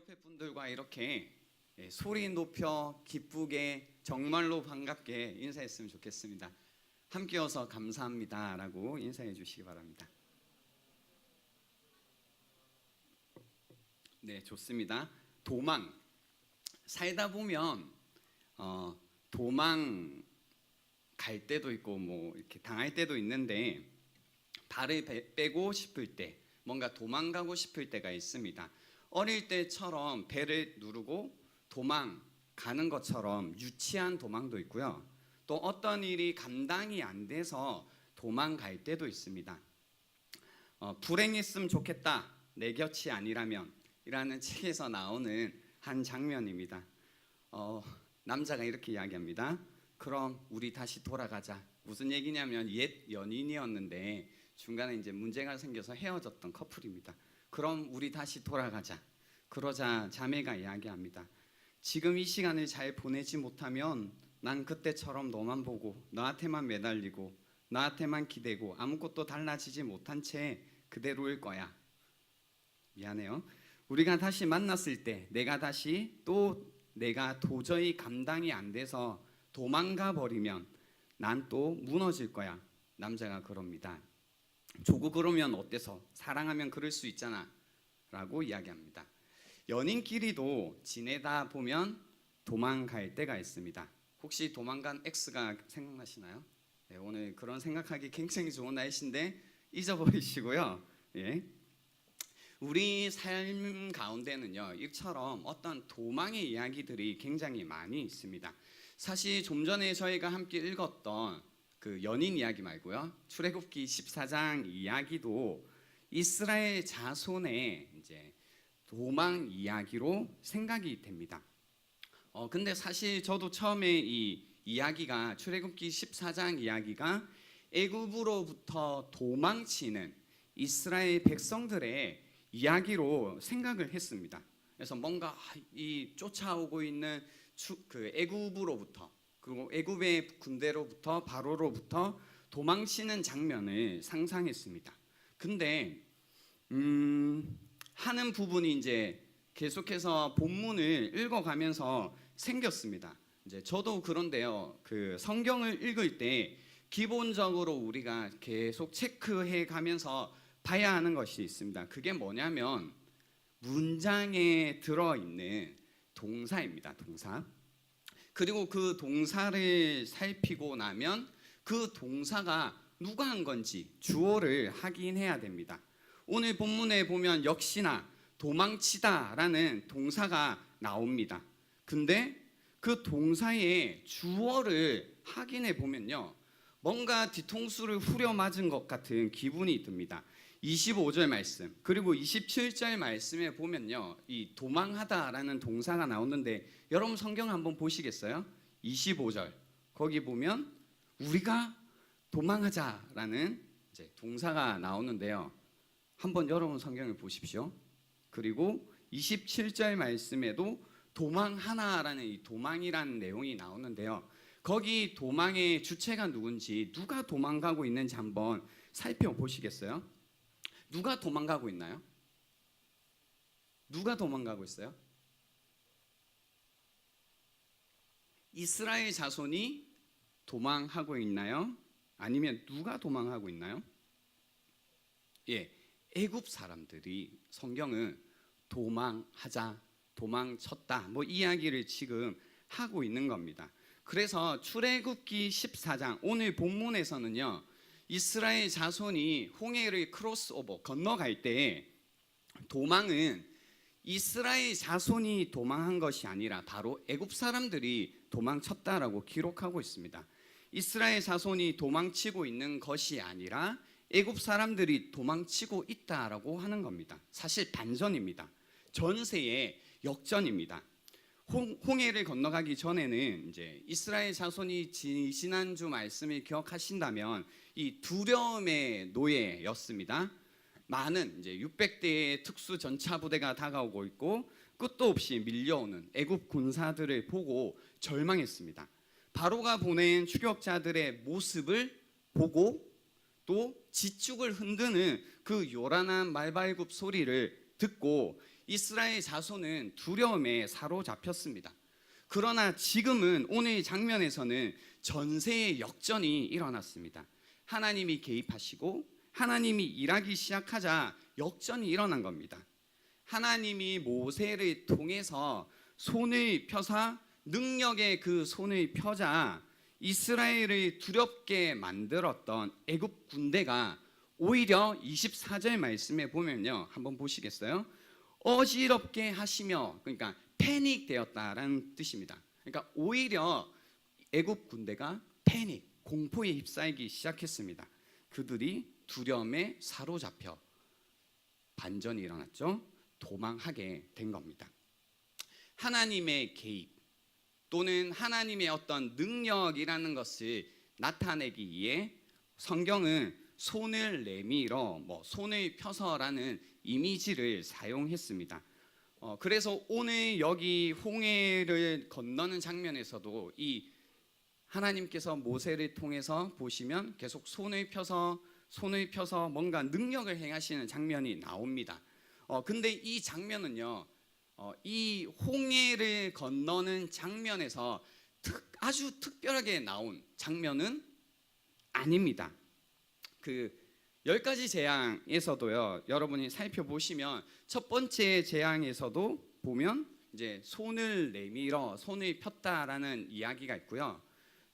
옆에 분들과 이렇게 소리 높여 기쁘게 정말로 반갑게 인사했으면 좋겠습니다. 함께 와서 감사합니다 라고 인사해 주시기 바랍니다. 네, 좋습니다. 도망, 살다 보면 도망 갈 때도 있고 뭐 이렇게 당할 때도 있는데 발을 빼고 싶을 때, 뭔가 도망가고 싶을 때가 있습니다. 어릴 때처럼 배를 누르고 도망가는 것처럼 유치한 도망도 있고요. 또 어떤 일이 감당이 안 돼서 도망갈 때도 있습니다. 불행했으면 좋겠다, 내 곁이 아니라면 이라는 책에서 나오는 한 장면입니다. 남자가 이렇게 이야기합니다. 그럼 우리 다시 돌아가자. 무슨 얘기냐면 옛 연인이었는데 중간에 이제 문제가 생겨서 헤어졌던 커플입니다. 그럼 우리 다시 돌아가자. 그러자 자매가 이야기합니다. 지금 이 시간을 잘 보내지 못하면 난 그때처럼 너만 보고 너한테만 매달리고 너한테만 기대고 아무것도 달라지지 못한 채 그대로일 거야. 미안해요. 우리가 다시 만났을 때 내가 도저히 감당이 안 돼서 도망가 버리면 난 또 무너질 거야. 남자가 그럽니다. 조구 그러면 어때서? 사랑하면 그럴 수 있잖아 라고 이야기합니다. 연인끼리도 지내다 보면 도망갈 때가 있습니다. 혹시 도망간 X가 생각나시나요? 네, 오늘 그런 생각하기 굉장히 좋은 날씨인데 잊어버리시고요. 예. 우리 삶 가운데는요, 이처럼 어떤 도망의 이야기들이 굉장히 많이 있습니다. 사실 좀 전에 저희가 함께 읽었던 그 연인 이야기 말고요, 출애굽기 14장 이야기도 이스라엘 자손의 이제 도망 이야기로 생각이 됩니다. 근데 사실 저도 처음에 이 이야기가 출애굽기 14장 이야기가 애굽으로부터 도망치는 이스라엘 백성들의 이야기로 생각을 했습니다. 그래서 뭔가 이 쫓아오고 있는 그 애굽으로부터, 그리고 애굽의 군대로부터 바로로부터 도망치는 장면을 상상했습니다. 근데 하는 부분이 이제 계속해서 본문을 읽어가면서 생겼습니다. 이제 저도 그런데요, 그 성경을 읽을 때 기본적으로 우리가 계속 체크해 가면서 봐야 하는 것이 있습니다. 그게 뭐냐면 문장에 들어있는 동사입니다. 동사. 그리고 그 동사를 살피고 나면 그 동사가 누가 한 건지 주어를 확인해야 됩니다. 오늘 본문에 보면 역시나 도망치다라는 동사가 나옵니다. 근데 그 동사의 주어를 확인해 보면요, 뭔가 뒤통수를 후려 맞은 것 같은 기분이 듭니다. 25절 말씀 그리고 27절 말씀에 보면요, 이 도망하다라는 동사가 나오는데 여러분 성경 한번 보시겠어요? 25절 거기 보면 우리가 도망하자라는 이제 동사가 나오는데요, 한번 여러분 성경을 보십시오. 그리고 27절 말씀에도 도망하나라는 이 도망이라는 내용이 나오는데요, 거기 도망의 주체가 누군지, 누가 도망가고 있는지 한번 살펴보시겠어요? 누가 도망가고 있나요? 누가 도망가고 있어요? 이스라엘 자손이 도망하고 있나요? 아니면 누가 도망하고 있나요? 예, 애굽 사람들이 성경은 도망하자, 도망쳤다 뭐 이야기를 지금 하고 있는 겁니다. 그래서 출애굽기 14장 오늘 본문에서는요, 이스라엘 자손이 홍해를 크로스오버 건너갈 때 도망은 이스라엘 자손이 도망한 것이 아니라 바로 애굽 사람들이 도망쳤다라고 기록하고 있습니다. 이스라엘 자손이 도망치고 있는 것이 아니라 애굽 사람들이 도망치고 있다라고 하는 겁니다. 사실 반전입니다. 전세의 역전입니다. 홍해를 건너가기 전에는 이제 이스라엘 자손이 지난주 말씀을 기억하신다면 이 두려움의 노예였습니다. 많은 이제 600대의 특수 전차 부대가 다가오고 있고 끝도 없이 밀려오는 애굽 군사들을 보고 절망했습니다. 바로가 보낸 추격자들의 모습을 보고 또 지축을 흔드는 그 요란한 말발굽 소리를 듣고 이스라엘 자손은 두려움에 사로잡혔습니다. 그러나 지금은 오늘 장면에서는 전세의 역전이 일어났습니다. 하나님이 개입하시고 하나님이 일하기 시작하자 역전이 일어난 겁니다. 하나님이 모세를 통해서 손을 펴사 능력의 그 손을 펴자 이스라엘을 두렵게 만들었던 애굽 군대가 오히려 24절 말씀에 보면요, 한번 보시겠어요? 어지럽게 하시며, 그러니까 패닉되었다라는 뜻입니다. 그러니까 오히려 애굽 군대가 패닉, 공포에 휩싸이기 시작했습니다. 그들이 두려움에 사로잡혀 반전이 일어났죠. 도망하게 된 겁니다. 하나님의 개입 또는 하나님의 어떤 능력이라는 것을 나타내기 위해 성경은 손을 내밀어 손을 펴서라는 이미지를 사용했습니다. 그래서 오늘 여기 홍해를 건너는 장면에서도 이 하나님께서 모세를 통해서 보시면 계속 손을 펴서 뭔가 능력을 행하시는 장면이 나옵니다. 근데 이 장면은요, 이 홍해를 건너는 장면에서 아주 특별하게 나온 장면은 아닙니다. 그 10가지 재앙에서도요, 여러분이 살펴보시면 첫 번째 재앙에서도 보면 이제 손을 내밀어 손을 폈다라는 이야기가 있고요.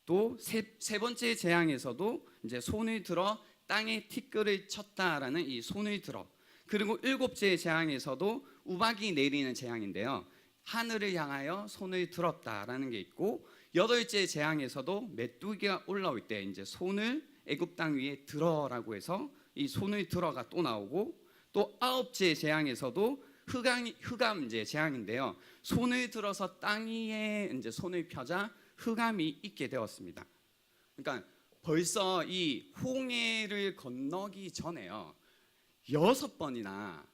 또 세 번째 재앙에서도 이제 손을 들어 땅에 티끌을 쳤다라는 이 손을 들어, 그리고 7째 재앙에서도 우박이 내리는 재앙인데요, 하늘을 향하여 손을 들었다라는 게 있고, 8째 재앙에서도 메뚜기가 올라올 때 이제 손을 애굽 땅 위에 들어라고 해서 이 손을 들어가 또 나오고, 또 9째 재앙에서도 흑암 이제 재앙인데요, 손을 들어서 땅 위에 이제 손을 펴자 흑암이 있게 되었습니다. 그러니까 벌써 이 홍해를 건너기 전에요, 6번이나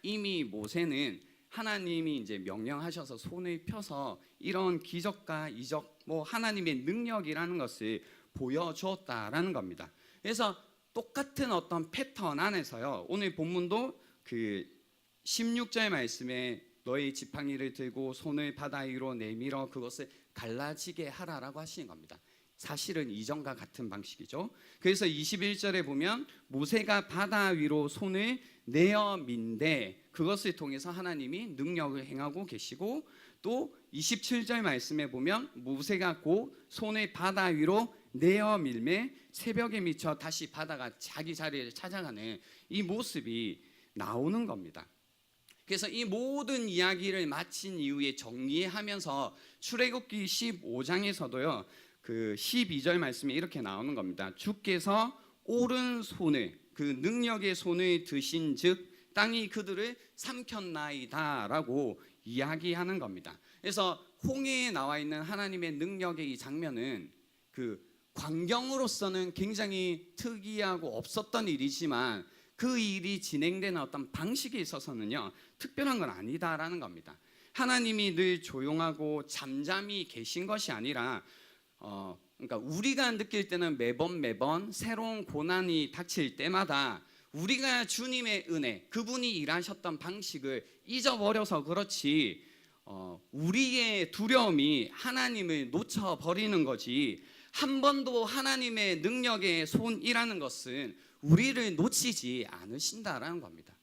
이미 모세는 하나님이 이제 명령하셔서 손을 펴서 이런 기적과 이적, 하나님의 능력이라는 것을 보여주었다라는 겁니다. 그래서 똑같은 어떤 패턴 안에서요, 오늘 본문도 그 16절 말씀에 너희 지팡이를 들고 손을 바다 위로 내밀어 그것을 갈라지게 하라라고 하시는 겁니다. 사실은 이전과 같은 방식이죠. 그래서 21절에 보면 모세가 바다 위로 손을 내어 민대 그것을 통해서 하나님이 능력을 행하고 계시고, 또 27절 말씀에 보면 모세가 곧 손을 바다 위로 내어 밀매 새벽에 미쳐 다시 바다가 자기 자리를 찾아가는 이 모습이 나오는 겁니다. 그래서 이 모든 이야기를 마친 이후에 정리하면서 출애굽기 15장에서도요 그 12절 말씀에 이렇게 나오는 겁니다. 주께서 오른손을 그 능력의 손을 드신 즉 땅이 그들을 삼켰나이다라고 이야기하는 겁니다. 그래서 홍해에 나와 있는 하나님의 능력의 이 장면은 그 광경으로서는 굉장히 특이하고 없었던 일이지만 그 일이 진행되는 어떤 방식에 있어서는요 특별한 건 아니다라는 겁니다. 하나님이 늘 조용하고 잠잠히 계신 것이 아니라 그러니까 우리가 느낄 때는 매번 새로운 고난이 닥칠 때마다 우리가 주님의 은혜, 그분이 일하셨던 방식을 잊어버려서 그렇지 우리의 두려움이 하나님을 놓쳐버리는 거지, 한 번도 하나님의 능력의 손이라는 것은 우리를 놓치지 않으신다라는 겁니다.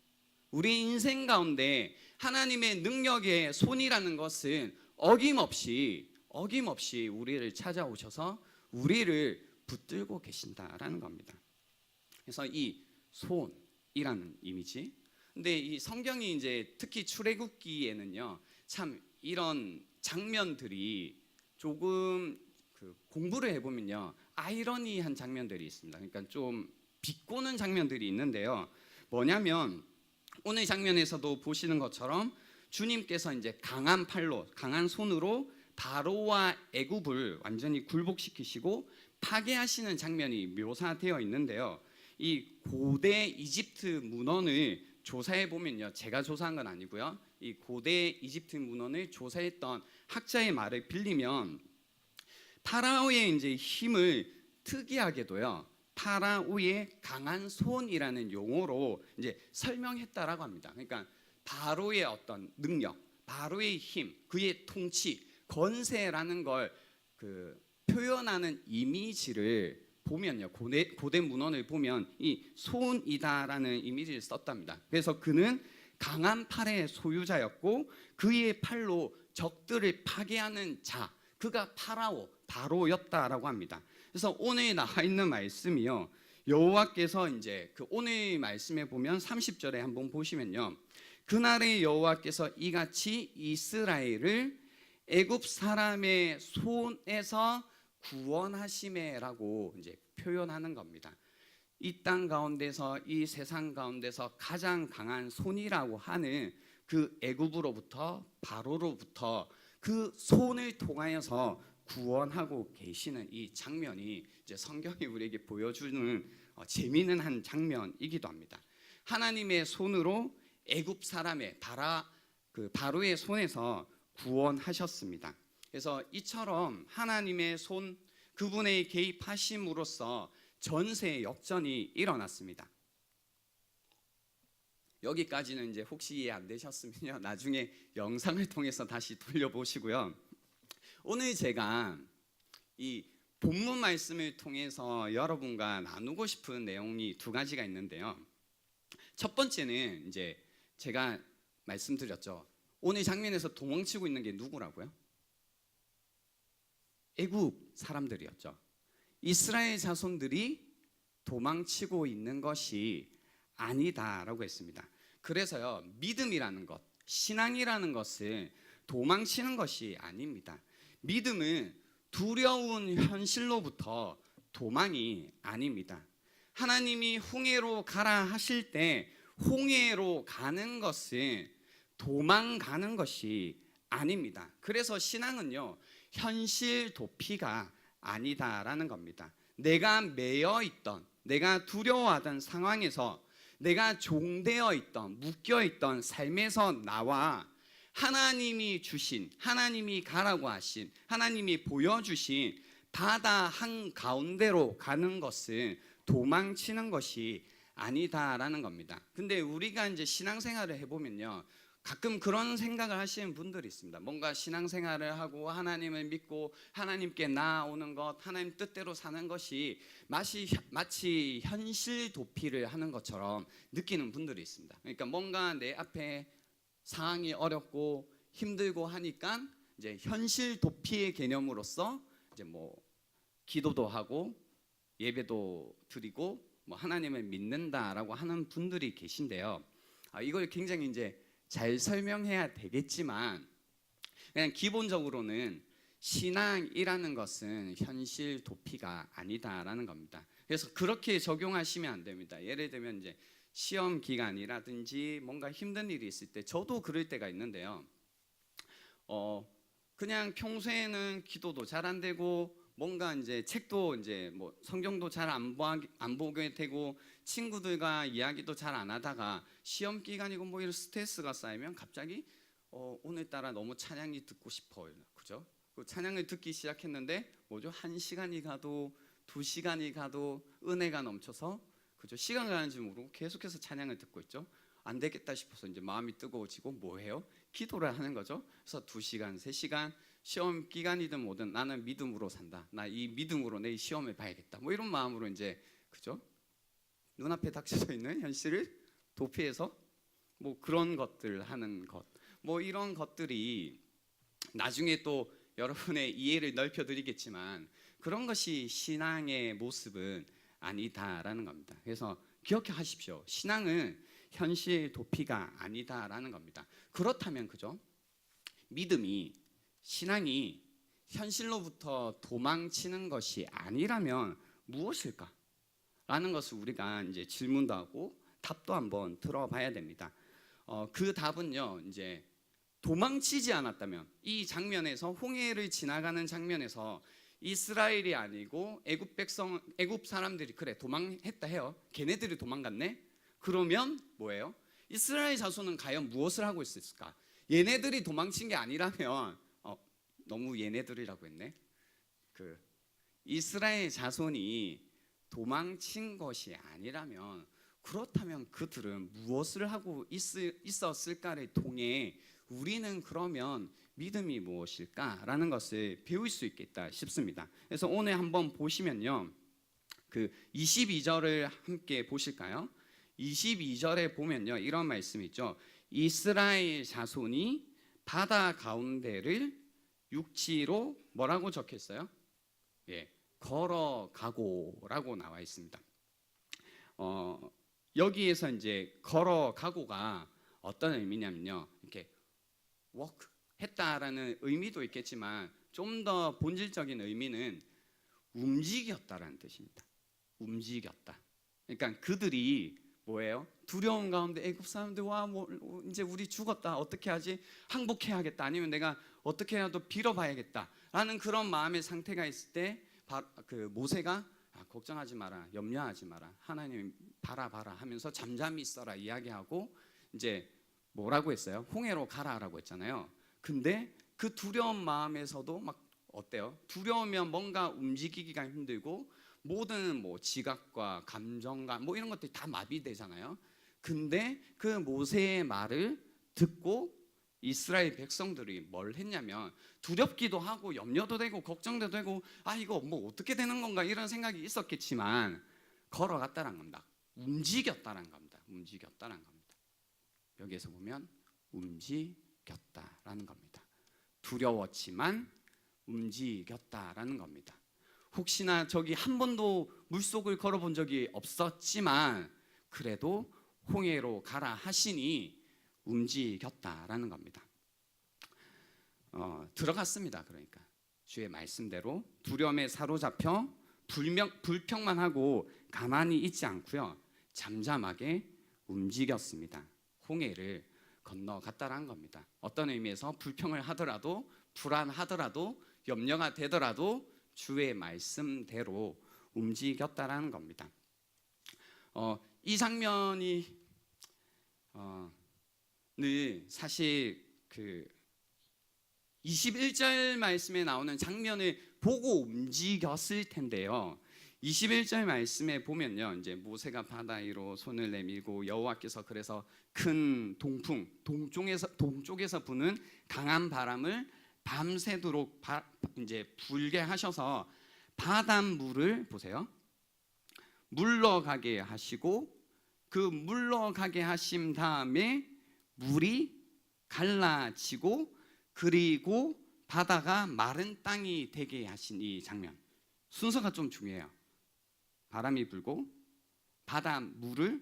우리 인생 가운데 하나님의 능력의 손이라는 것은 어김없이 우리를 찾아오셔서 우리를 붙들고 계신다라는 겁니다. 그래서 이 손이라는 이미지. 근데 이 성경이 이제 특히 출애굽기에는요 참 이런 장면들이 조금 공부를 해보면요 아이러니한 장면들이 있습니다. 그러니까 좀 비꼬는 장면들이 있는데요. 뭐냐면 오늘 장면에서도 보시는 것처럼 주님께서 이제 강한 팔로, 강한 손으로 바로와 애굽을 완전히 굴복시키시고 파괴하시는 장면이 묘사되어 있는데요. 이 고대 이집트 문헌을 조사해 보면요, 제가 조사한 건 아니고요, 이 고대 이집트 문헌을 조사했던 학자의 말을 빌리면 파라오의 이제 힘을 특이하게도요 파라오의 강한 손이라는 용어로 이제 설명했다라고 합니다. 그러니까 바로의 어떤 능력, 바로의 힘, 그의 통치, 권세라는 걸 표현하는 이미지를 보면요, 고대 문헌을 보면 이 손이다라는 이미지를 썼답니다. 그래서 그는 강한 팔의 소유자였고 그의 팔로 적들을 파괴하는 자, 그가 바로였다라고 합니다. 그래서 오늘 나와 있는 말씀이요, 여호와께서 이제 오늘 말씀에 보면 30절에 한번 보시면요, 그날의 여호와께서 이같이 이스라엘을 애굽 사람의 손에서 구원하심에라고 이제 표현하는 겁니다. 이 땅 가운데서, 이 세상 가운데서 가장 강한 손이라고 하는 그 애굽으로부터, 바로로부터 그 손을 통하여서 구원하고 계시는 이 장면이 이제 성경이 우리에게 보여주는 재미있는 한 장면이기도 합니다. 하나님의 손으로 애굽 사람의 바로의 손에서 구원하셨습니다. 그래서 이처럼 하나님의 손, 그분의 개입하심으로써 전세 역전이 일어났습니다. 여기까지는 이제 혹시 이해 안 되셨으면요, 나중에 영상을 통해서 다시 돌려보시고요. 오늘 제가 이 본문 말씀을 통해서 여러분과 나누고 싶은 내용이 두 가지가 있는데요. 첫 번째는 이제 제가 말씀드렸죠. 오늘 장면에서 도망치고 있는 게 누구라고요? 애굽 사람들이었죠. 이스라엘 자손들이 도망치고 있는 것이 아니다라고 했습니다. 그래서요, 믿음이라는 것, 신앙이라는 것은 도망치는 것이 아닙니다. 믿음은 두려운 현실로부터 도망이 아닙니다. 하나님이 홍해로 가라 하실 때 홍해로 가는 것은 도망가는 것이 아닙니다. 그래서 신앙은요, 현실 도피가 아니다라는 겁니다. 내가 매여 있던, 내가 두려워하던 상황에서, 내가 종되어 있던, 묶여 있던 삶에서 나와 하나님이 주신, 하나님이 가라고 하신, 하나님이 보여주신 바다 한가운데로 가는 것은 도망치는 것이 아니다라는 겁니다. 근데 우리가 이제 신앙생활을 해보면요, 가끔 그런 생각을 하시는 분들이 있습니다. 뭔가 신앙생활을 하고 하나님을 믿고 하나님께 나아오는 것, 하나님 뜻대로 사는 것이 마치 현실 도피를 하는 것처럼 느끼는 분들이 있습니다. 그러니까 뭔가 내 앞에 상황이 어렵고 힘들고 하니까 이제 현실 도피의 개념으로서 이제 뭐 기도도 하고 예배도 드리고 뭐 하나님을 믿는다라고 하는 분들이 계신데요. 이걸 굉장히 이제 잘 설명해야 되겠지만, 그냥 기본적으로는 신앙이라는 것은 현실 도피가 아니다라는 겁니다. 그래서 그렇게 적용하시면 안 됩니다. 예를 들면 이제 시험 기간이라든지 뭔가 힘든 일이 있을 때, 저도 그럴 때가 있는데요. 그냥 평소에는 기도도 잘 안 되고 뭔가 이제 책도 이제 뭐 성경도 잘 안 보게 되고 친구들과 이야기도 잘 안 하다가 시험 기간이고 뭐 이런 스트레스가 쌓이면 갑자기 오늘따라 너무 찬양이 듣고 싶어요. 그죠? 그 찬양을 듣기 시작했는데 뭐죠? 1시간이 가도 2시간이 가도 은혜가 넘쳐서, 그죠? 시간 가는 줄 모르고 계속해서 찬양을 듣고 있죠. 안 되겠다 싶어서 이제 마음이 뜨거워지고 뭐 해요? 기도를 하는 거죠. 그래서 2시간, 3시간, 시험 기간이든 뭐든 나는 믿음으로 산다. 나 이 믿음으로 내 시험을 봐야겠다. 뭐 이런 마음으로 이제, 그죠? 눈앞에 닥쳐져 있는 현실을 도피해서 뭐 그런 것들 하는 것, 뭐 이런 것들이 나중에 또 여러분의 이해를 넓혀드리겠지만 그런 것이 신앙의 모습은 아니다라는 겁니다. 그래서 기억하십시오. 신앙은 현실 도피가 아니다라는 겁니다. 그렇다면, 그죠? 믿음이, 신앙이 현실로부터 도망치는 것이 아니라면 무엇일까? 라는 것을 우리가 이제 질문도 하고 답도 한번 들어봐야 됩니다. 그 답은요, 이제 도망치지 않았다면, 이 장면에서 홍해를 지나가는 장면에서 이스라엘이 아니고 애굽 사람들이 그래 도망했다 해요. 걔네들이 도망갔네. 그러면 뭐예요? 이스라엘 자손은 과연 무엇을 하고 있을까? 얘네들이 도망친 게 아니라면 너무 얘네들이라고 했네. 이스라엘 자손이 도망친 것이 아니라면 그렇다면 그들은 무엇을 하고 있었을까를 통해 우리는 그러면 믿음이 무엇일까라는 것을 배울 수 있겠다 싶습니다. 그래서 오늘 한번 보시면요, 그 22절을 함께 보실까요? 22절에 보면요, 이런 말씀이 있죠. 이스라엘 자손이 바다 가운데를 육지로 뭐라고 적혔어요? 예, 걸어가고라고 나와 있습니다. 여기에서 이제 걸어가고가 어떤 의미냐면요, 이렇게 walk 했다라는 의미도 있겠지만 좀 더 본질적인 의미는 움직였다라는 뜻입니다. 움직였다. 그러니까 그들이 뭐예요? 두려움 가운데 애굽 사람들 와 이제 우리 죽었다, 어떻게 하지? 항복해야겠다, 아니면 내가 어떻게라도 빌어봐야겠다라는 그런 마음의 상태가 있을 때 그 모세가 걱정하지 마라, 염려하지 마라, 하나님 봐라 하면서 잠잠히 있어라 이야기하고 이제 뭐라고 했어요? 홍해로 가라라고 했잖아요. 근데 그 두려운 마음에서도 막 어때요? 두려우면 뭔가 움직이기가 힘들고 모든 뭐 지각과 감정과 뭐 이런 것들이 다 마비되잖아요. 근데 그 모세의 말을 듣고 이스라엘 백성들이 뭘 했냐면 두렵기도 하고 염려도 되고 걱정도 되고 이거 뭐 어떻게 되는 건가 이런 생각이 있었겠지만 걸어갔다는 겁니다. 움직였다는 겁니다. 움직였다는 겁니다. 여기에서 보면 움직였다라는 겁니다. 두려웠지만 움직였다라는 겁니다. 혹시나 저기 한 번도 물속을 걸어본 적이 없었지만 그래도 홍해로 가라 하시니 움직였다라는 겁니다. 들어갔습니다. 그러니까 주의 말씀대로 두려움에 사로잡혀 불평만 하고 가만히 있지 않고요, 잠잠하게 움직였습니다. 홍해를 건너갔다라는 겁니다. 어떤 의미에서 불평을 하더라도 불안하더라도 염려가 되더라도 주의 말씀대로 움직였다라는 겁니다. 이 장면이 사실 그 21절 말씀에 나오는 장면을 보고 움직였을 텐데요. 21절 말씀에 보면요, 이제 모세가 바다 위로 손을 내밀고 여호와께서 그래서 큰 동풍, 동쪽에서 부는 강한 바람을 밤새도록 이제 불게 하셔서 바닷물을 보세요, 물러가게 하시고 그 물러가게 하신 다음에 물이 갈라지고 그리고 바다가 마른 땅이 되게 하신 이 장면, 순서가 좀 중요해요. 바람이 불고 바닷물을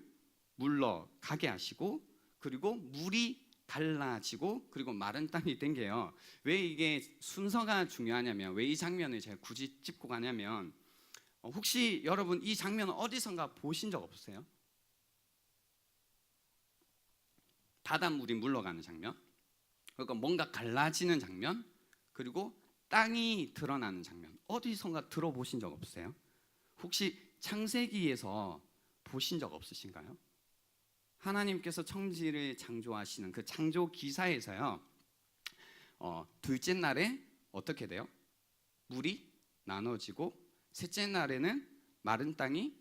물러가게 하시고 그리고 물이 갈라지고 그리고 마른 땅이 된 게요. 왜 이게 순서가 중요하냐면, 왜 이 장면을 제가 굳이 짚고 가냐면, 혹시 여러분 이 장면 어디선가 보신 적 없으세요? 바닷물이 물러가는 장면, 그러니까 뭔가 갈라지는 장면, 그리고 땅이 드러나는 장면, 어디선가 들어보신 적 없으세요? 혹시 창세기에서 보신 적 없으신가요? 하나님께서 천지를 창조하시는 그 창조 기사에서요, 둘째 날에 어떻게 돼요? 물이 나눠지고 셋째 날에는 마른 땅이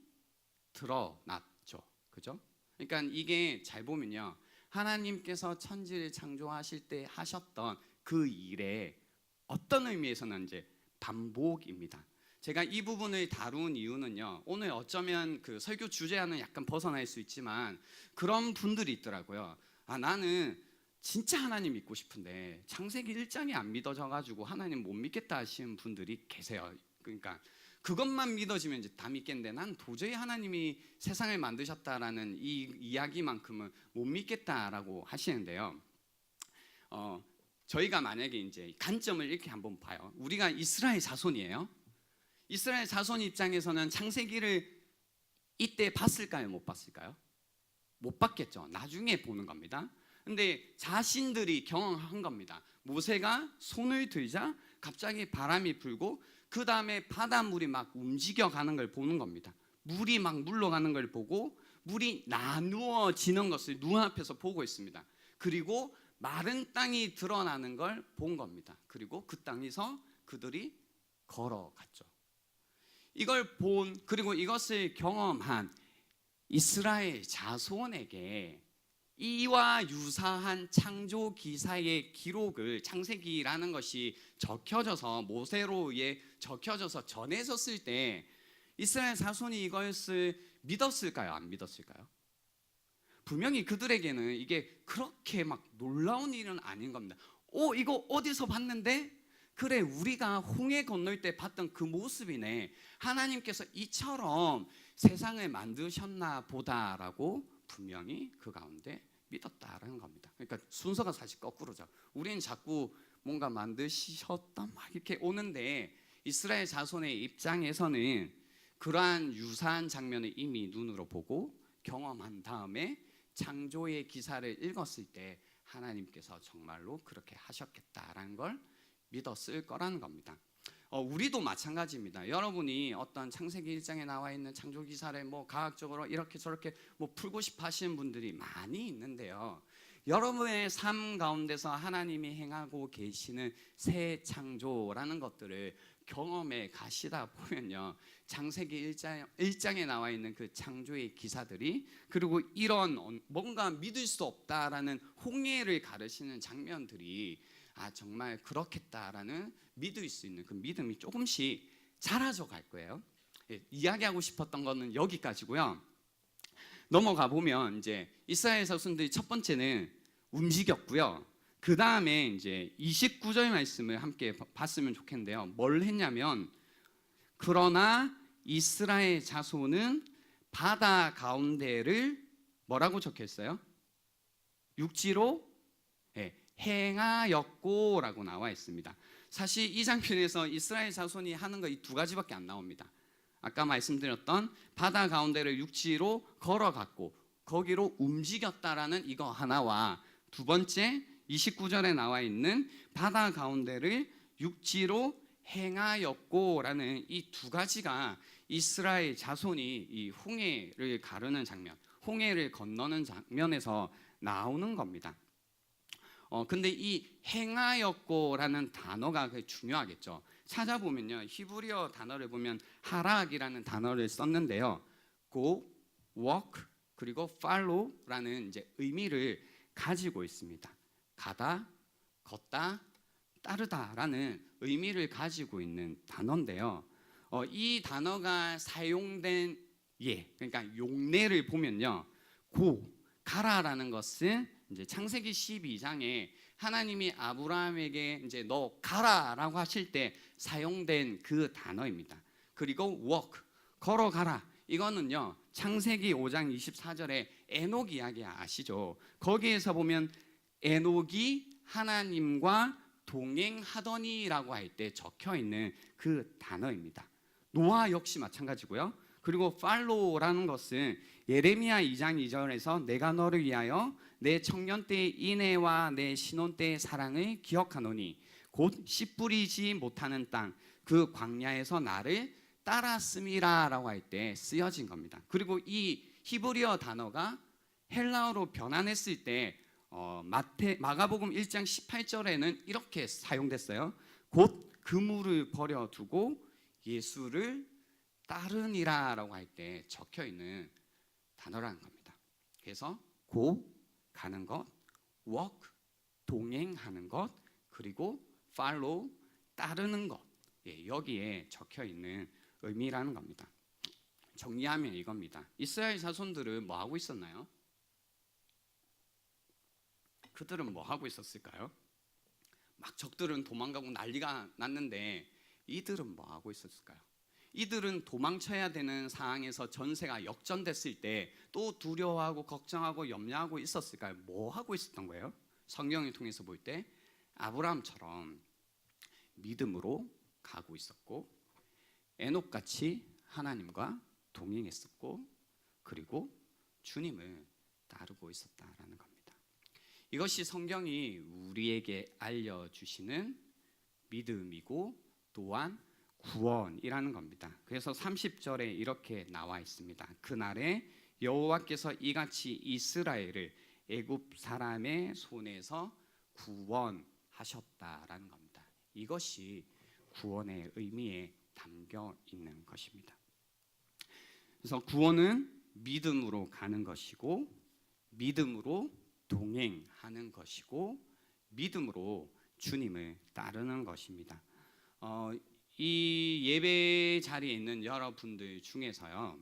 드러났죠. 그죠? 그러니까 이게 잘 보면요, 하나님께서 천지를 창조하실 때 하셨던 그 일의 어떤 의미에서는 이제 반복입니다. 제가 이 부분을 다룬 이유는요, 오늘 어쩌면 그 설교 주제와는 약간 벗어날 수 있지만 그런 분들이 있더라고요. 나는 진짜 하나님 믿고 싶은데 창세기 1장이 안 믿어져가지고 하나님 못 믿겠다 하시는 분들이 계세요. 그러니까 그것만 믿어지면 이제 다 믿겠는데 난 도저히 하나님이 세상을 만드셨다라는 이 이야기만큼은 못 믿겠다라고 하시는데요. 저희가 만약에 이제 관점을 이렇게 한번 봐요. 우리가 이스라엘 자손이에요. 이스라엘 자손 입장에서는 창세기를 이때 봤을까요? 못 봤을까요? 못 봤겠죠. 나중에 보는 겁니다. 근데 자신들이 경험한 겁니다. 모세가 손을 들자 갑자기 바람이 불고 그 다음에 바닷물이 막 움직여가는 걸 보는 겁니다. 물이 막 물러가는 걸 보고 물이 나누어지는 것을 눈앞에서 보고 있습니다. 그리고 마른 땅이 드러나는 걸 본 겁니다. 그리고 그 땅에서 그들이 걸어갔죠. 이걸 본, 그리고 이것을 경험한 이스라엘 자손에게 이와 유사한 창조 기사의 기록을, 창세기라는 것이 적혀져서 모세로 의해 적혀져서 전해졌을 때 이스라엘 자손이 이것을 믿었을까요? 안 믿었을까요? 분명히 그들에게는 이게 그렇게 막 놀라운 일은 아닌 겁니다. 이거 어디서 봤는데? 그래, 우리가 홍해 건널 때 봤던 그 모습이네. 하나님께서 이처럼 세상을 만드셨나 보다라고 분명히 그 가운데 믿었다라는 겁니다. 그러니까 순서가 사실 거꾸로죠. 우리는 자꾸 뭔가 만드셨다 막 이렇게 오는데 이스라엘 자손의 입장에서는 그러한 유사한 장면을 이미 눈으로 보고 경험한 다음에 창조의 기사를 읽었을 때 하나님께서 정말로 그렇게 하셨겠다라는 걸 믿었을 거라는 겁니다. 우리도 마찬가지입니다. 여러분이 어떤 창세기 1장에 나와 있는 창조 기사를 뭐 과학적으로 이렇게 저렇게 뭐 풀고 싶어 하시는 분들이 많이 있는데요. 여러분의 삶 가운데서 하나님이 행하고 계시는 새 창조라는 것들을 경험해 가시다 보면요, 창세기 1장에 나와 있는 그 창조의 기사들이, 그리고 이런 뭔가 믿을 수 없다라는 홍해를 가르치는 장면들이 정말 그렇겠다라는 믿을 수 있는 그 믿음이 조금씩 자라져 갈 거예요. 이야기하고 싶었던 거는 여기까지고요. 넘어가 보면 이제 이스라엘 자손들이 첫 번째는 움직였고요. 그 다음에 이제 29절 말씀을 함께 봤으면 좋겠는데요. 뭘 했냐면, 그러나 이스라엘 자손은 바다 가운데를 뭐라고 적혔어요? 육지로 행하였고라고 나와 있습니다. 사실 이 장면에서 이스라엘 자손이 하는 거 이 두 가지밖에 안 나옵니다. 아까 말씀드렸던 바다 가운데를 육지로 걸어갔고 거기로 움직였다라는 이거 하나와, 두 번째 29절에 나와 있는 바다 가운데를 육지로 행하였고라는 이 두 가지가 이스라엘 자손이 이 홍해를 가르는 장면, 홍해를 건너는 장면에서 나오는 겁니다. 근데 이 행하였고라는 단어가 중요하겠죠. 찾아보면요, 히브리어 단어를 보면 하락이라는 단어를 썼는데요, go, walk, 그리고 follow라는 이제 의미를 가지고 있습니다. 가다, 걷다, 따르다라는 의미를 가지고 있는 단어인데요. 이 단어가 사용된 그러니까 용례를 보면요, 가라라는 것은 이제 창세기 12장에 하나님이 아브라함에게 이제 너 가라라고 하실 때 사용된 그 단어입니다. 그리고 walk, 걸어가라, 이거는요 창세기 5장 24절에 에녹 이야기 아시죠? 거기에서 보면 에녹이 하나님과 동행하더니라고 할 때 적혀 있는 그 단어입니다. 노아 역시 마찬가지고요. 그리고 follow라는 것은 예레미야 2장 2절에서 내가 너를 위하여 내 청년 때의 인애와 내 신혼 때의 사랑을 기억하노니 곧 씨 뿌리지 못하는 땅 그 광야에서 나를 따랐음이라라고 할 때 쓰여진 겁니다. 그리고 이 히브리어 단어가 헬라어로 변환했을 때 마가복음 1장 18절에는 이렇게 사용됐어요. 곧 그물을 버려두고 예수를 따르니라라고 할 때 적혀 있는 단어라는 겁니다. 그래서 고, 가는 것, walk, 동행하는 것, 그리고 follow, 따르는 것, 여기에 적혀 있는 의미라는 겁니다. 정리하면 이겁니다. 이스라엘 자손들은 뭐 하고 있었나요? 그들은 뭐 하고 있었을까요? 막 적들은 도망가고 난리가 났는데 이들은 뭐 하고 있었을까요? 이들은 도망쳐야 되는 상황에서 전세가 역전됐을 때 또 두려워하고 걱정하고 염려하고 있었을까요? 뭐 하고 있었던 거예요? 성경을 통해서 볼 때 아브라함처럼 믿음으로 가고 있었고, 에녹같이 하나님과 동행했었고, 그리고 주님을 따르고 있었다라는 겁니다. 이것이 성경이 우리에게 알려주시는 믿음이고 또한 구원이라는 겁니다. 그래서 30절에 이렇게 나와 있습니다. 그날에 여호와께서 이같이 이스라엘을 애굽 사람의 손에서 구원하셨다라는 겁니다. 이것이 구원의 의미에 담겨 있는 것입니다. 그래서 구원은 믿음으로 가는 것이고, 믿음으로 동행하는 것이고, 믿음으로 주님을 따르는 것입니다. 이 예배 자리에 있는 여러분들 중에서요,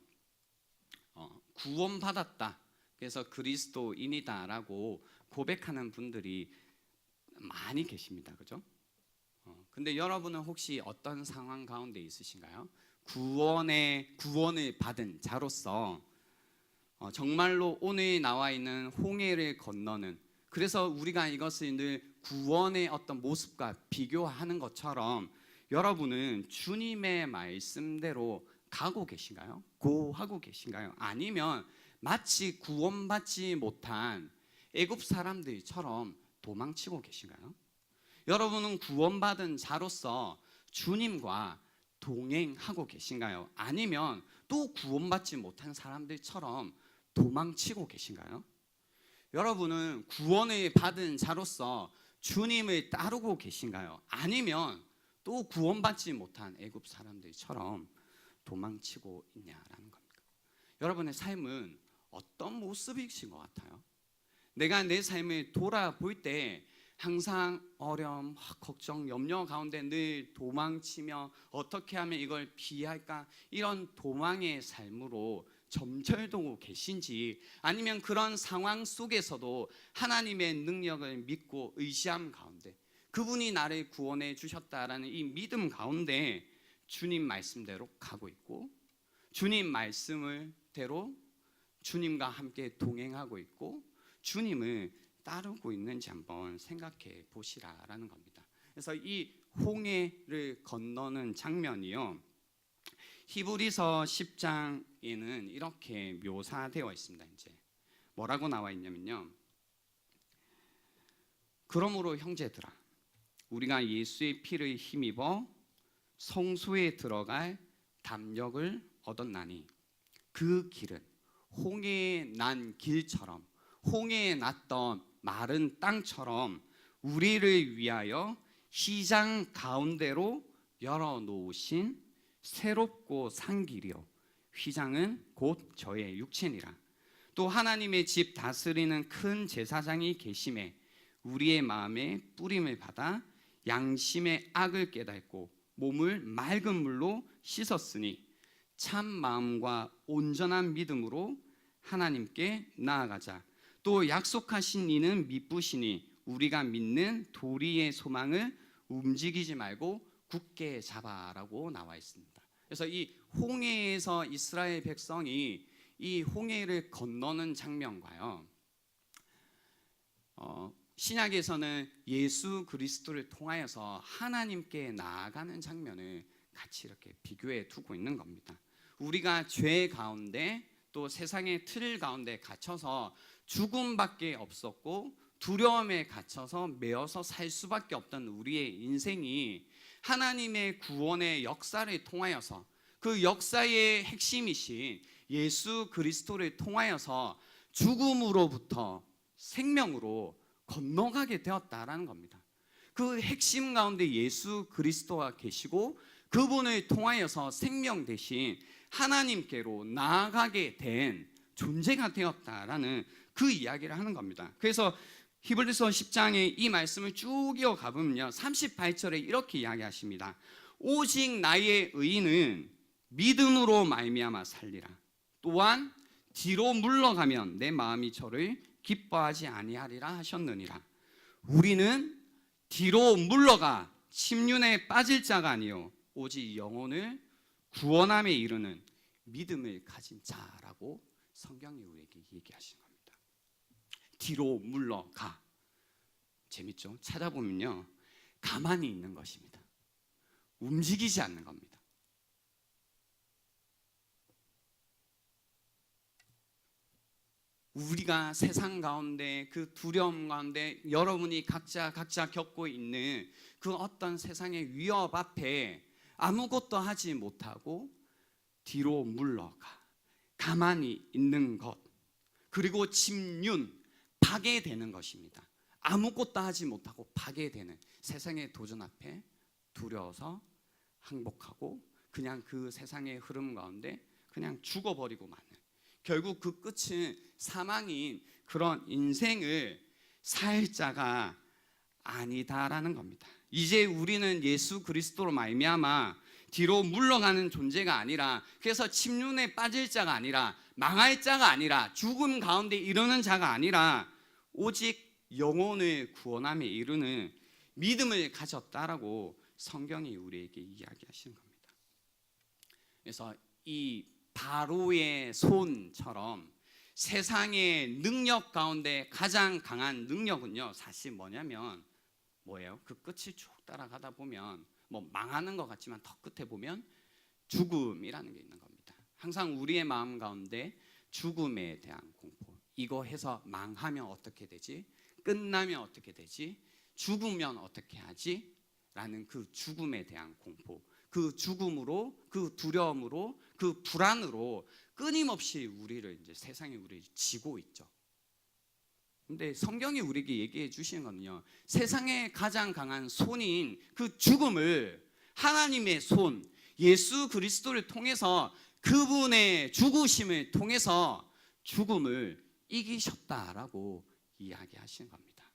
구원받았다, 그래서 그리스도인이다라고 고백하는 분들이 많이 계십니다. 그죠? 근데 여러분은 혹시 어떤 상황 가운데 있으신가요? 구원을 받은 자로서 정말로 오늘 나와 있는 홍해를 건너는, 그래서 우리가 이것을 늘 구원의 어떤 모습과 비교하는 것처럼 여러분은 주님의 말씀대로 가고 계신가요? 고하고 계신가요? 아니면 마치 구원받지 못한 애굽 사람들처럼 도망치고 계신가요? 여러분은 구원받은 자로서 주님과 동행하고 계신가요? 아니면 또 구원받지 못한 사람들처럼 도망치고 계신가요? 여러분은 구원을 받은 자로서 주님을 따르고 계신가요? 아니면 또 구원받지 못한 애굽 사람들처럼 도망치고 있냐라는 겁니다. 여러분의 삶은 어떤 모습이신 것 같아요? 내가 내 삶을 돌아볼 때 항상 어려움, 걱정, 염려 가운데 늘 도망치며 어떻게 하면 이걸 피할까, 이런 도망의 삶으로 점철되고 계신지, 아니면 그런 상황 속에서도 하나님의 능력을 믿고 의지함 가운데 그분이 나를 구원해 주셨다라는 이 믿음 가운데 주님 말씀대로 가고 있고, 주님 말씀대로 주님과 함께 동행하고 있고 주님을 따르고 있는지 한번 생각해 보시라라는 겁니다. 그래서 이 홍해를 건너는 장면이요, 히브리서 10장에는 이렇게 묘사되어 있습니다. 이제 뭐라고 나와 있냐면요, 그러므로 형제들아, 우리가 예수의 피를 힘입어 성소에 들어갈 담력을 얻었나니 그 길은 홍해에 난 길처럼, 홍해에 났던 마른 땅처럼 우리를 위하여 시장 가운데로 열어놓으신 새롭고 산 길이요, 휘장은 곧 저의 육체니라. 또 하나님의 집 다스리는 큰 제사장이 계심에 우리의 마음에 뿌림을 받아 양심의 악을 깨닫고 몸을 맑은 물로 씻었으니 참 마음과 온전한 믿음으로 하나님께 나아가자. 또 약속하신 이는 미쁘시니 우리가 믿는 도리의 소망을 움직이지 말고 굳게 잡아라고 나와 있습니다. 그래서 이 홍해에서 이스라엘 백성이 이 홍해를 건너는 장면과요, 신약에서는 예수 그리스도를 통하여서 하나님께 나아가는 장면을 같이 이렇게 비교해 두고 있는 겁니다. 우리가 죄 가운데 또 세상의 틀 가운데 갇혀서 죽음밖에 없었고 두려움에 갇혀서 매어서 살 수밖에 없던 우리의 인생이 하나님의 구원의 역사를 통하여서 그 역사의 핵심이신 예수 그리스도를 통하여서 죽음으로부터 생명으로 건너가게 되었다라는 겁니다. 그 핵심 가운데 예수 그리스도가 계시고 그분을 통하여서 생명 대신 하나님께로 나아가게 된 존재가 되었다라는 그 이야기를 하는 겁니다. 그래서 히브리서 10장에 이 말씀을 쭉 이어가 보면요, 38절에 이렇게 이야기하십니다. 오직 나의 의인은 믿음으로 말미암아 살리라. 또한 뒤로 물러가면 내 마음이 저를 기뻐하지 아니하리라 하셨느니라. 우리는 뒤로 물러가 침륜에 빠질 자가 아니요 오직 영혼을 구원함에 이르는 믿음을 가진 자라고 성경이 우리에게 얘기하시는 겁니다. 뒤로 물러가. 재밌죠? 찾아보면요, 가만히 있는 것입니다. 움직이지 않는 겁니다. 우리가 세상 가운데 그 두려움 가운데 여러분이 각자 겪고 있는 그 어떤 세상의 위협 앞에 아무것도 하지 못하고 뒤로 물러가 가만히 있는 것, 그리고 침륜, 파괴되는 것입니다. 아무것도 하지 못하고 파괴되는 세상의 도전 앞에 두려워서 항복하고 그냥 그 세상의 흐름 가운데 그냥 죽어버리고 마는, 결국 그 끝은 사망인 그런 인생을 살 자가 아니다라는 겁니다. 이제 우리는 예수 그리스도로 말미암아 뒤로 물러가는 존재가 아니라, 그래서 침륜에 빠질 자가 아니라, 망할 자가 아니라, 죽음 가운데 이르는 자가 아니라 오직 영혼을 구원함에 이르는 믿음을 가졌다라고 성경이 우리에게 이야기하시는 겁니다. 그래서 이 바로의 손처럼 세상의 능력 가운데 가장 강한 능력은요, 사실 뭐냐면 뭐예요? 그 끝을 쭉 따라가다 보면 뭐 망하는 것 같지만 더 끝에 보면 죽음이라는 게 있는 겁니다. 항상 우리의 마음 가운데 죽음에 대한 공포, 이거 해서 망하면 어떻게 되지? 끝나면 어떻게 되지? 죽으면 어떻게 하지? 라는 그 죽음에 대한 공포, 그 죽음으로, 그 두려움으로, 그 불안으로 끊임없이 우리를, 이제 세상이 우리를 지고 있죠. 근데 성경이 우리에게 얘기해 주시는 거는요, 세상의 가장 강한 손인 그 죽음을 하나님의 손, 예수 그리스도를 통해서, 그분의 죽으심을 통해서 죽음을 이기셨다라고 이야기하시는 겁니다.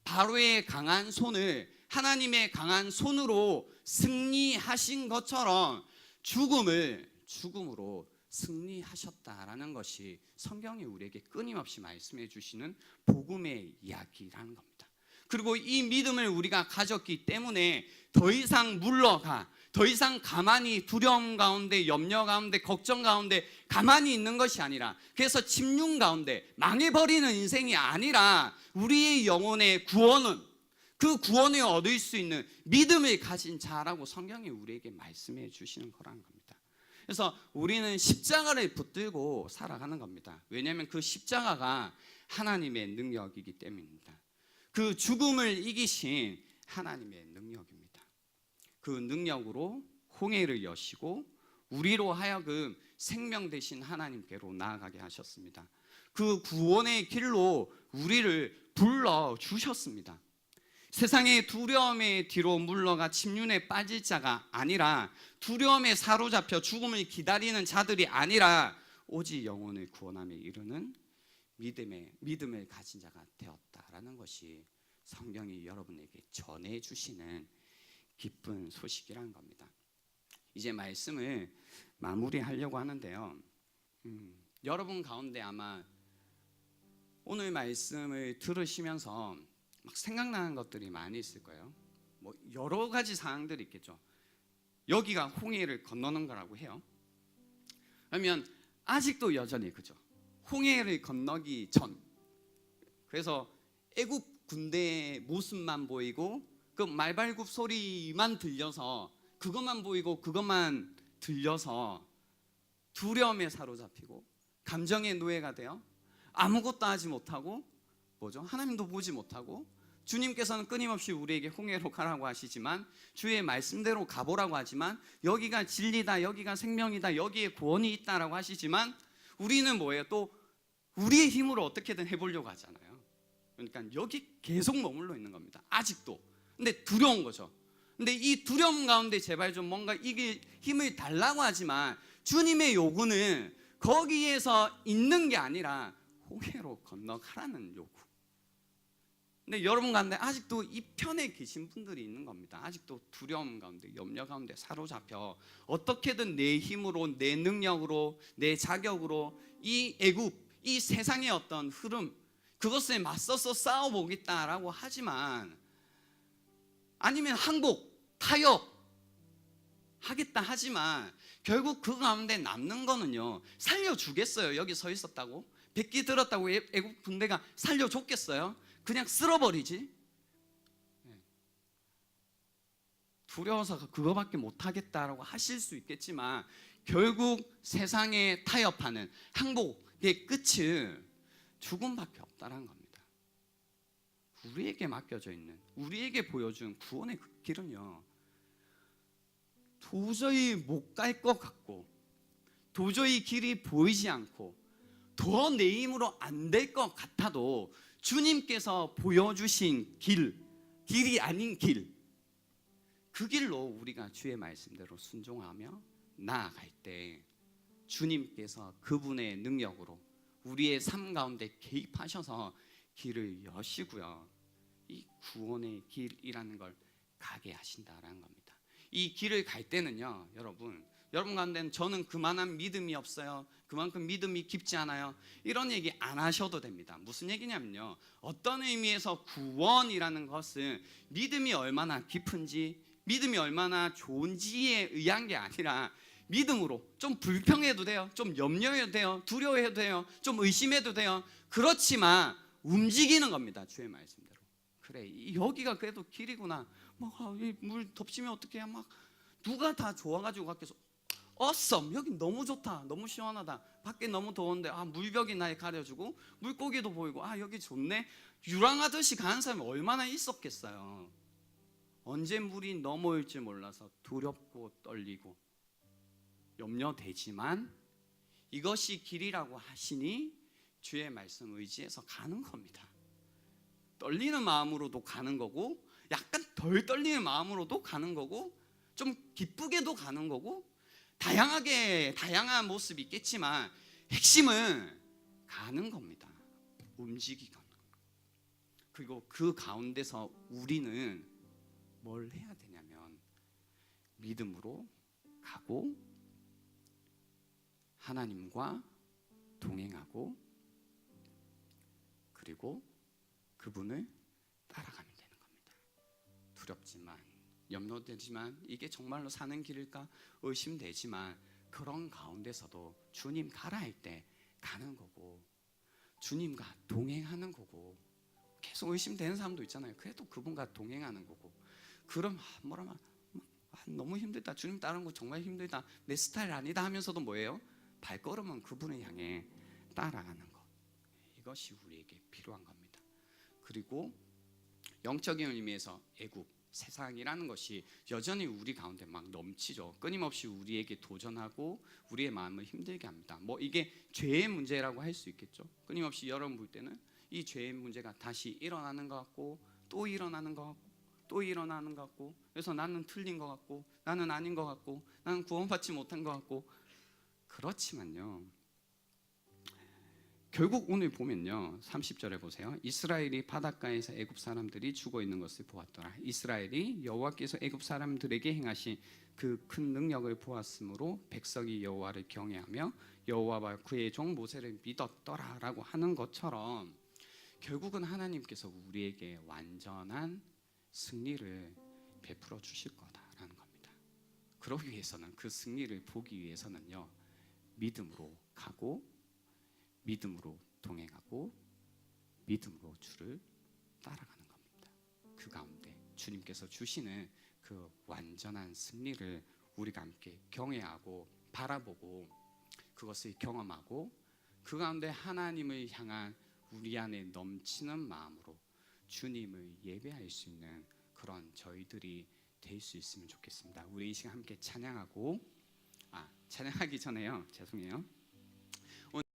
바로의 강한 손을 하나님의 강한 손으로 승리하신 것처럼 죽음으로 승리하셨다라는 것이 성경이 우리에게 끊임없이 말씀해 주시는 복음의 이야기라는 겁니다. 그리고 이 믿음을 우리가 가졌기 때문에 더 이상 물러가, 더 이상 가만히 두려움 가운데, 염려 가운데, 걱정 가운데 가만히 있는 것이 아니라, 그래서 침륜 가운데 망해버리는 인생이 아니라 우리의 영혼의 구원은, 그 구원을 얻을 수 있는 믿음을 가진 자라고 성경이 우리에게 말씀해 주시는 거라는 겁니다. 그래서 우리는 십자가를 붙들고 살아가는 겁니다. 왜냐하면 그 십자가가 하나님의 능력이기 때문입니다. 그 죽음을 이기신 하나님의 능력입니다. 그 능력으로 홍해를 여시고 우리로 하여금 생명 되신 하나님께로 나아가게 하셨습니다. 그 구원의 길로 우리를 불러주셨습니다. 세상의 두려움의 뒤로 물러가 침륜에 빠질 자가 아니라, 두려움에 사로잡혀 죽음을 기다리는 자들이 아니라 오직 영혼을 구원함에 이르는 믿음을 가진 자가 되었다라는 것이 성경이 여러분에게 전해주시는 기쁜 소식이라는 겁니다. 이제 말씀을 마무리하려고 하는데요, 여러분 가운데 아마 오늘 말씀을 들으시면서 막 생각나는 것들이 많이 있을 거예요. 뭐 여러 가지 상황들이 있겠죠. 여기가 홍해를 건너는 거라고 해요. 그러면 아직도 여전히, 그죠? 홍해를 건너기 전, 그래서 애굽 군대의 모습만 보이고 그 말발굽 소리만 들려서, 그것만 보이고 그것만 들려서 두려움에 사로잡히고 감정의 노예가 되어 아무것도 하지 못하고, 뭐죠? 하나님도 보지 못하고, 주님께서는 끊임없이 우리에게 홍해로 가라고 하시지만, 주의 말씀대로 가보라고 하지만, 여기가 진리다, 여기가 생명이다, 여기에 구원이 있다라고 하시지만, 우리는 뭐예요? 또 우리의 힘으로 어떻게든 해보려고 하잖아요. 그러니까 여기 계속 머물러 있는 겁니다. 아직도. 근데 두려운 거죠. 근데 이 두려움 가운데 제발 좀 뭔가 이게 힘을 달라고 하지만, 주님의 요구는 거기에서 있는 게 아니라 홍해로 건너가라는 요구. 근데 여러분 가운데 아직도 이 편에 계신 분들이 있는 겁니다. 아직도 두려움 가운데, 염려 가운데 사로잡혀 어떻게든 내 힘으로, 내 능력으로, 내 자격으로 이 애굽, 이 세상의 어떤 흐름, 그것에 맞서서 싸워보겠다라고 하지만, 아니면 항복, 타협 하겠다 하지만 결국 그 가운데 남는 거는요, 살려주겠어요? 여기 서 있었다고? 백기 들었다고 애국 군대가 살려줬겠어요? 그냥 쓸어버리지. 두려워서 그거밖에 못하겠다라고 하실 수 있겠지만, 결국 세상에 타협하는 항복의 끝은 죽음밖에 없다는 겁니다. 우리에게 맡겨져 있는, 우리에게 보여준 구원의 그 길은요, 도저히 못 갈 것 같고, 도저히 길이 보이지 않고, 더 내 힘으로 안 될 것 같아도 주님께서 보여주신 길이 아닌 길, 그 길로 우리가 주의 말씀대로 순종하며 나아갈 때 주님께서 그분의 능력으로 우리의 삶 가운데 개입하셔서 길을 여시고요, 이 구원의 길이라는 걸 가게 하신다라는 겁니다. 이 길을 갈 때는요, 여러분 가운데는 저는 그만한 믿음이 없어요, 그만큼 믿음이 깊지 않아요, 이런 얘기 안 하셔도 됩니다. 무슨 얘기냐면요, 어떤 의미에서 구원이라는 것은 믿음이 얼마나 깊은지, 믿음이 얼마나 좋은지에 의한 게 아니라 믿음으로 좀 불평해도 돼요, 좀 염려해도 돼요, 두려워해도 돼요, 좀 의심해도 돼요. 그렇지만 움직이는 겁니다. 주의 말씀대로. 그래, 여기가 그래도 길이구나. 물 덮치면 어떡해? 막 누가 다 좋아가지고 밖에서 어썸, 여기 너무 좋다, 너무 시원하다, 밖에 너무 더운데 물벽이 날 가려주고 물고기도 보이고 여기 좋네, 유랑하듯이 가는 사람이 얼마나 있었겠어요. 언제 물이 넘어올지 몰라서 두렵고 떨리고 염려되지만 이것이 길이라고 하시니 주의 말씀 의지해서 가는 겁니다. 떨리는 마음으로도 가는 거고, 약간 덜 떨리는 마음으로도 가는 거고, 좀 기쁘게도 가는 거고, 다양한 모습이 있겠지만 핵심은 가는 겁니다. 움직이는. 그리고 그 가운데서 우리는 뭘 해야 되냐면 믿음으로 가고 하나님과 동행하고 그리고 그분을 따라가면 되는 겁니다. 두렵지만 염려되지만 이게 정말로 사는 길일까 의심되지만 그런 가운데서도 주님 가라 할 때 가는 거고, 주님과 동행하는 거고, 계속 의심되는 사람도 있잖아요. 그래도 그분과 동행하는 거고, 그럼 너무 힘들다, 주님 따르는 거 정말 힘들다, 내 스타일 아니다 하면서도 뭐예요? 발걸음은 그분을 향해 따라가는 것, 이것이 우리에게 필요한 겁니다. 그리고 영적인 의미에서 애국, 세상이라는 것이 여전히 우리 가운데 막 넘치죠. 끊임없이 우리에게 도전하고 우리의 마음을 힘들게 합니다. 이게 죄의 문제라고 할 수 있겠죠. 끊임없이 여러분 볼 때는 이 죄의 문제가 다시 일어나는 것 같고, 또 일어나는 것 같고, 또 일어나는 것 같고, 그래서 나는 틀린 것 같고, 나는 아닌 것 같고, 나는 구원받지 못한 것 같고. 그렇지만요, 결국 오늘 보면요, 30절에 보세요. 이스라엘이 바닷가에서 애굽 사람들이 죽어 있는 것을 보았더라. 이스라엘이 여호와께서 애굽 사람들에게 행하신 그 큰 능력을 보았으므로 백성이 여호와를 경외하며 여호와와 그의 종 모세를 믿었더라라고 하는 것처럼 결국은 하나님께서 우리에게 완전한 승리를 베풀어 주실 거다라는 겁니다. 그러기 위해서는, 그 승리를 보기 위해서는요, 믿음으로 가고 믿음으로 동행하고 믿음으로 주를 따라가는 겁니다. 그 가운데 주님께서 주시는 그 완전한 승리를 우리가 함께 경외하고 바라보고 그것을 경험하고 그 가운데 하나님을 향한 우리 안에 넘치는 마음으로 주님을 예배할 수 있는 그런 저희들이 될 수 있으면 좋겠습니다. 우리 이 시간 함께 찬양하고 찬양하기 전에요, 죄송해요.